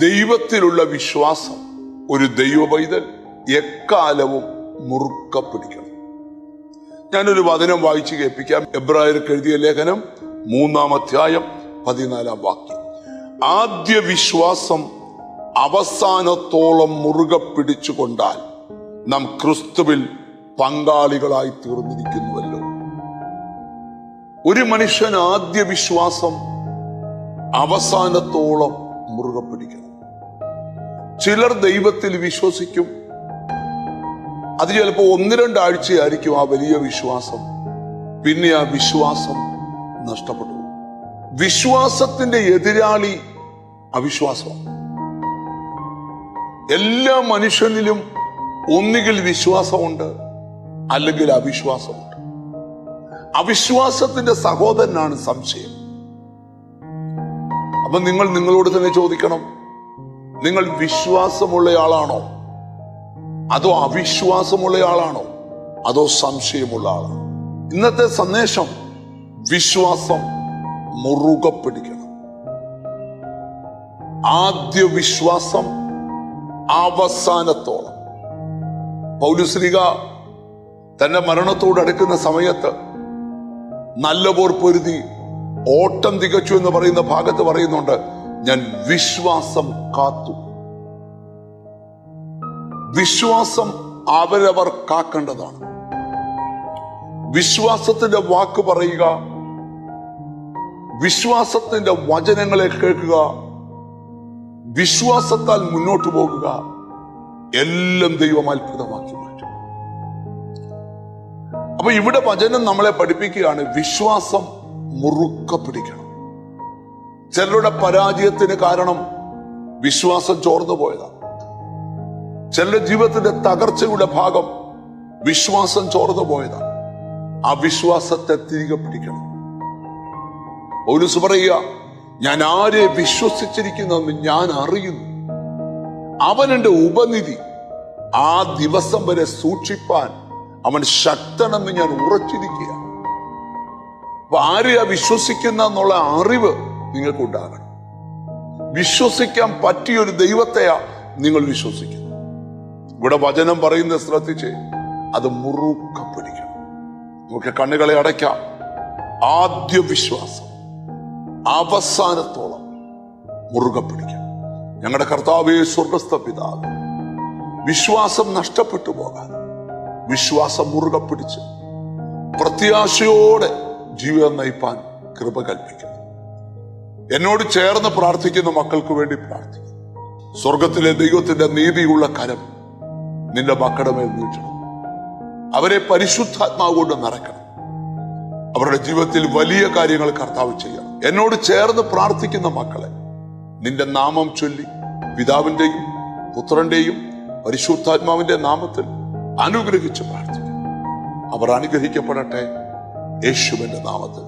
ദൈവത്തിലുള്ള വിശ്വാസം ഒരു ദൈവ പൈതൽ എക്കാലവും മുറുക്ക പിടിക്കണം. ഞാനൊരു വചനം വായിച്ചു കേൾപ്പിക്കാം. എബ്രായർക്ക് എഴുതിയ ലേഖനം 3-ാം അധ്യായം 14-ാം വാക്യം. ആദ്യ വിശ്വാസം അവസാനത്തോളം മുറുകെ പിടിച്ചുകൊണ്ടാൽ നാം ക്രിസ്തുവിൽ പങ്കാളികളായി തീർന്നിരിക്കുന്നുവല്ലോ. ഒരു മനുഷ്യൻ ആദ്യ വിശ്വാസം അവസാനത്തോളം മുറുകെ പിടിക്കണം. ചിലർ ദൈവത്തിൽ വിശ്വസിക്കും, അത് ചിലപ്പോൾ 1-2 ആഴ്ചയായിരിക്കും ആ വലിയ വിശ്വാസം, പിന്നെ ആ വിശ്വാസം നഷ്ടപ്പെട്ടു. വിശ്വാസത്തിന്റെ എതിരാളി അവിശ്വാസമാണ്. എല്ലാ മനുഷ്യനിലും ഒന്നുകിൽ വിശ്വാസമുണ്ട്, അല്ലെങ്കിൽ അവിശ്വാസമുണ്ട്. അവിശ്വാസത്തിന്റെ സഹോദരനാണ് സംശയം. അപ്പൊ നിങ്ങൾ നിങ്ങളോട് തന്നെ ചോദിക്കണം, നിങ്ങൾ വിശ്വാസമുള്ളയാളാണോ, അതോ അവിശ്വാസമുള്ളയാളാണോ, അതോ സംശയമുള്ള ആളാണോ? ഇന്നത്തെ സന്ദേശം വിശ്വാസം മുറുകെ പിടിക്കണം. ആദ്യ വിശ്വാസം അവസാനത്തോളം. പൗലോസ്ലീഹ തന്റെ മരണത്തോട് അടുക്കുന്ന സമയത്ത് നല്ല പോർ പൊരുതി ഓട്ടം തികച്ചു എന്ന് പറയുന്ന ഭാഗത്ത് പറയുന്നുണ്ട്, ഞാൻ വിശ്വാസം കാത്തു. വിശ്വാസം അവരവർ കാക്കേണ്ടതാണ്. വിശ്വാസത്തിന്റെ വാക്ക് പറയുക, വിശ്വാസത്തിന്റെ വചനങ്ങളെ കേൾക്കുക, വിശ്വാസത്താൽ മുന്നോട്ട് പോകുക, എല്ലാം ദൈവം അത്ഭുതമാക്കി മാറ്റും. അപ്പൊ ഇവിടെ വചനം നമ്മളെ പഠിപ്പിക്കുകയാണ്, വിശ്വാസം മുറുക്ക പിടിക്കണം. ചിലരുടെ പരാജയത്തിന് കാരണം വിശ്വാസം ചോർന്നു പോയതാണ്. ചിലരുടെ ജീവിതത്തിന്റെ തകർച്ചയുടെ ഭാഗം വിശ്വാസം ചോർന്നു പോയതാണ്. ആ വിശ്വാസത്തെ തിരികെ പിടിക്കണം. പൗലോസ് പറയുക, ഞാൻ ആരെ വിശ്വസിച്ചിരിക്കുന്നെന്ന് ഞാൻ അറിയുന്നു, അവൻ എന്റെ ഉപനിധി, ആ ദിവസം വരെ സൂക്ഷിപ്പാൻ അവൻ ശക്തനെന്ന് ഞാൻ ഉറച്ചിരിക്കുക. അപ്പൊ ആരെയാ വിശ്വസിക്കുന്ന എന്നുള്ള അറിവ് നിങ്ങൾക്കുണ്ടാകണം. വിശ്വസിക്കാൻ പറ്റിയൊരു ദൈവത്തെയാ നിങ്ങൾ വിശ്വസിക്കുന്നത്. ഇവിടെ വചനം പറയുന്നത് ശ്രദ്ധിച്ച് അത് മുറുക്ക പിടിക്കണം. നമുക്ക് കണ്ണുകളെ അടയ്ക്കാം. ആദ്യ വിശ്വാസം അവസാനത്തോളം മുറുകെ പിടിക്കണം. ഞങ്ങളുടെ കർത്താവേ, സ്വർഗസ്ഥ പിതാവേ, വിശ്വാസം നഷ്ടപ്പെട്ടു പോകാതെ വിശ്വാസം മുറുകെ പിടിച്ച് പ്രത്യാശയോടെ ജീവിതം നയിപ്പാൻ കൃപ കൽപ്പിക്കണം. എന്നോട് ചേർന്ന് പ്രാർത്ഥിക്കുന്ന മക്കൾക്ക് വേണ്ടി പ്രാർത്ഥിക്കുന്നു. സ്വർഗത്തിലെ ദൈവത്തിന്റെ നീതിയുള്ള കരം നിന്റെ മക്കളുടെ മേൽ നീട്ടണം. അവരെ പരിശുദ്ധാത്മാവ് കൊണ്ട് നിറയ്ക്കണം. അവരുടെ ജീവിതത്തിൽ വലിയ കാര്യങ്ങൾ കർത്താവ് ചെയ്യണം. എന്നോട് ചേർന്ന് പ്രാർത്ഥിക്കുന്ന മക്കളെ നിന്റെ നാമം ചൊല്ലി പിതാവിന്റെയും പുത്രന്റെയും പരിശുദ്ധാത്മാവിന്റെ നാമത്തിൽ അനുഗ്രഹിച്ച് പ്രാർത്ഥിക്കും. അവർ അനുഗ്രഹിക്കപ്പെടട്ടെ യേശുവിന്റെ നാമത്തിൽ.